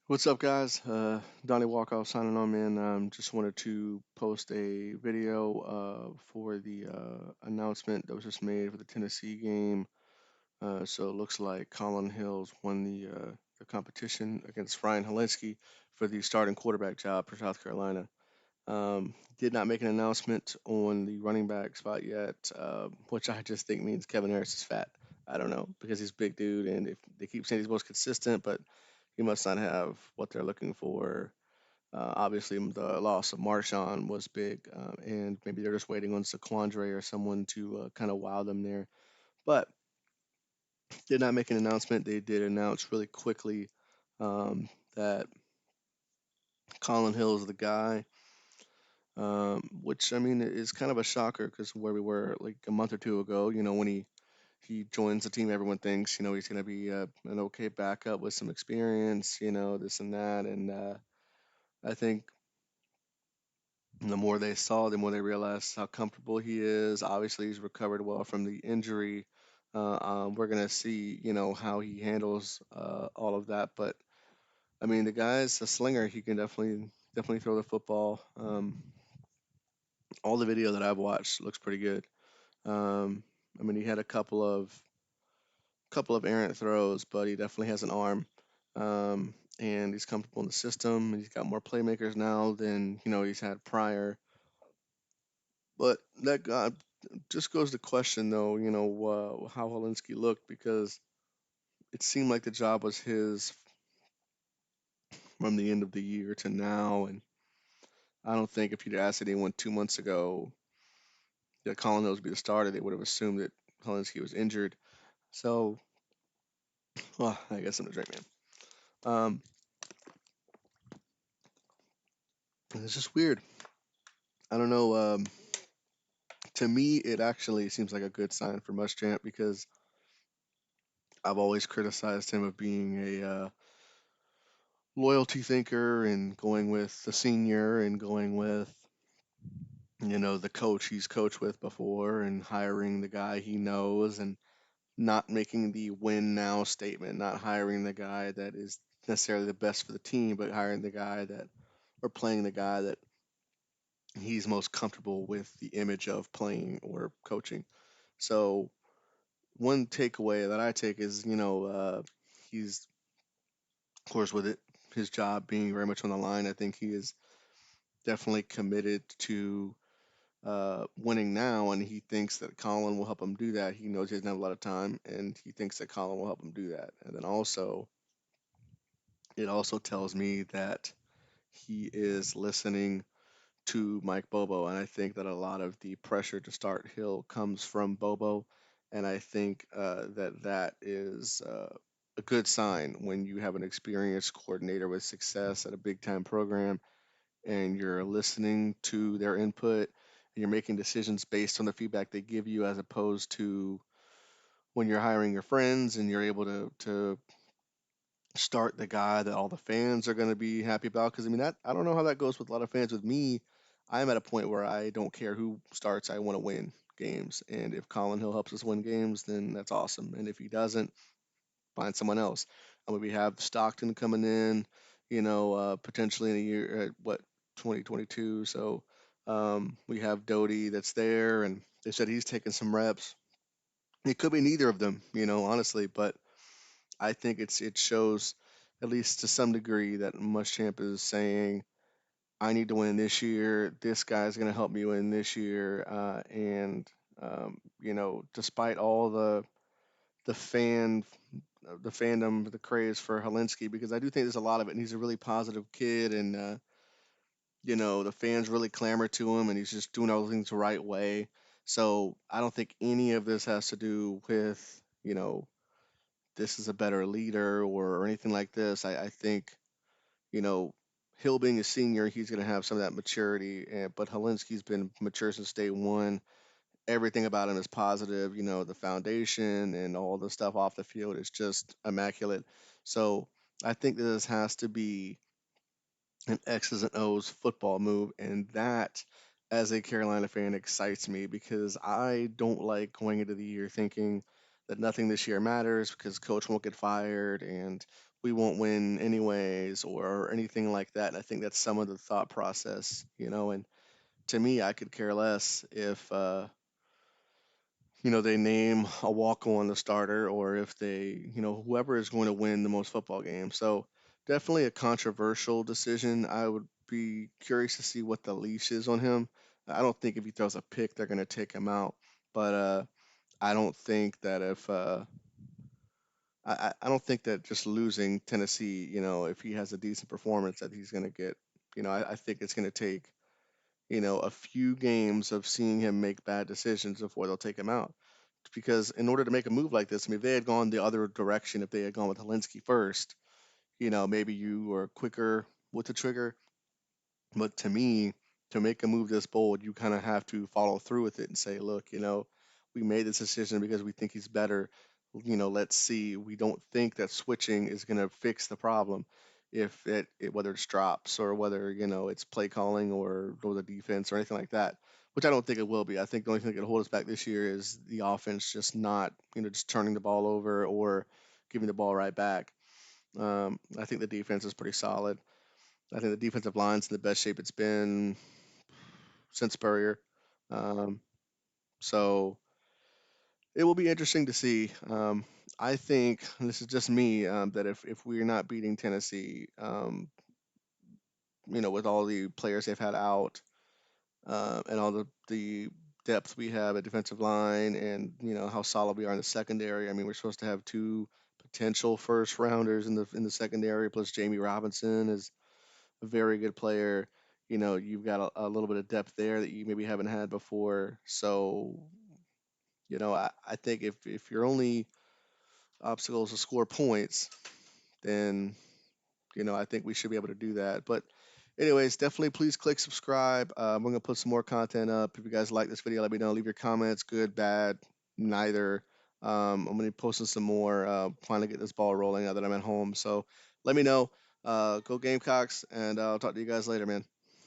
What's up, guys? Donnie Walkoff signing on, man. Just wanted to post a video for the announcement that was just made for the Tennessee game. So it looks like Collin Hill's won the competition against Ryan Hilinski for the starting quarterback job for South Carolina. Did not make an announcement on the running back spot yet, which I just think means Kevin Harris is fat. I don't know because he's a big dude, and if they keep saying he's most consistent, but he must not have what they're looking for. Obviously, the loss of Marshawn was big, and maybe they're just waiting on Saquandre or someone to kind of wow them there. But did not make an announcement. They did announce really quickly that Colin Hill is the guy, which I mean is kind of a shocker because where we were like a month or two ago, when he joins the team, everyone thinks he's going to be an okay backup with some experience, this and that, and I think the more they saw, the more they realized how comfortable he is. Obviously, he's recovered well from the injury. We're gonna see, how he handles all of that. But I mean, the guy's a slinger. He can definitely throw the football. All the video that I've watched looks pretty good. Um, I mean, he had a couple of errant throws, but he definitely has an arm. And he's comfortable in the system. He's got more playmakers now than he's had prior. But that just goes to question, though, how Helinski looked because it seemed like the job was his from the end of the year to now. And I don't think if you'd asked anyone 2 months ago that Colin Hill would be the starter, they would have assumed that Helinski was injured. So, well, I guess I'm the drink man. Um, it's just weird. I don't know. To me, it actually seems like a good sign for Muschamp because I've always criticized him of being a loyalty thinker and going with the senior and going with the coach he's coached with before and hiring the guy he knows and not making the win now statement, not hiring the guy that is necessarily the best for the team, but hiring the guy that or playing the guy that he's most comfortable with the image of playing or coaching. So one takeaway that I take is, he's of course with it his job being very much on the line. I think he is definitely committed to winning now, and he thinks that Colin will help him do that. He knows he doesn't have a lot of time, and he thinks that Colin will help him do that. And then also, it also tells me that he is listening to Mike Bobo, and I think that a lot of the pressure to start Hill comes from Bobo, and I think that is a good sign when you have an experienced coordinator with success at a big time program and you're listening to their input and you're making decisions based on the feedback they give you as opposed to when you're hiring your friends and you're able to start the guy that all the fans are going to be happy about because I mean that I don't know how that goes with a lot of fans. With me, I'm at a point where I don't care who starts, I want to win games, and if Colin Hill helps us win games, then that's awesome, and if he doesn't, find someone else. I mean, we have Stockton coming in, potentially in a year, 2022. So we have Doty that's there, and they said he's taking some reps. It could be neither of them, honestly, but I think it shows, at least to some degree, that Muschamp is saying, I need to win this year. This guy's going to help me win this year, and despite all the fan the fandom, the craze for Helinski because I do think there's a lot of it, and he's a really positive kid, and the fans really clamor to him, and he's just doing all the things the right way. So I don't think any of this has to do with this is a better leader or anything like this. I think you know Hill being a senior, he's going to have some of that maturity, but Helinski's been mature since day one. Everything about him is positive. The foundation and all the stuff off the field is just immaculate. So I think this has to be an X's and O's football move, and that, as a Carolina fan, excites me because I don't like going into the year thinking that nothing this year matters because coach won't get fired and we won't win anyways or anything like that. And I think that's some of the thought process, and to me, I could care less if they name a walk on the starter or if they, whoever is going to win the most football games. So definitely a controversial decision. I would be curious to see what the leash is on him. I don't think if he throws a pick, they're going to take him out. But I don't think that if I don't think that just losing Tennessee, if he has a decent performance, that he's going to get. I think it's going to take a few games of seeing him make bad decisions before they'll take him out. Because in order to make a move like this, I mean, if they had gone the other direction, if they had gone with Helinski first, maybe you were quicker with the trigger. But to me, to make a move this bold, you kind of have to follow through with it and say, look, we made this decision because we think he's better. Let's see. We don't think that switching is going to fix the problem. If whether it's drops or whether it's play calling or the defense or anything like that, which I don't think it will be. I think the only thing that can hold us back this year is the offense just not just turning the ball over or giving the ball right back. I think the defense is pretty solid. I think the defensive line's in the best shape it's been since Spurrier. Um, so it will be interesting to see. I think, and this is just me, that if we're not beating Tennessee, with all the players they've had out and all the depth we have at defensive line and how solid we are in the secondary. I mean, we're supposed to have two potential first rounders in the secondary, plus Jamie Robinson is a very good player. You've got a little bit of depth there that you maybe haven't had before. So, I think if your only obstacle is to score points, then, I think we should be able to do that. But, anyways, definitely please click subscribe. We're going to put some more content up. If you guys like this video, let me know. Leave your comments, good, bad, neither. I'm going to be posting some more, trying to get this ball rolling now that I'm at home. So let me know. Go Gamecocks, and I'll talk to you guys later, man.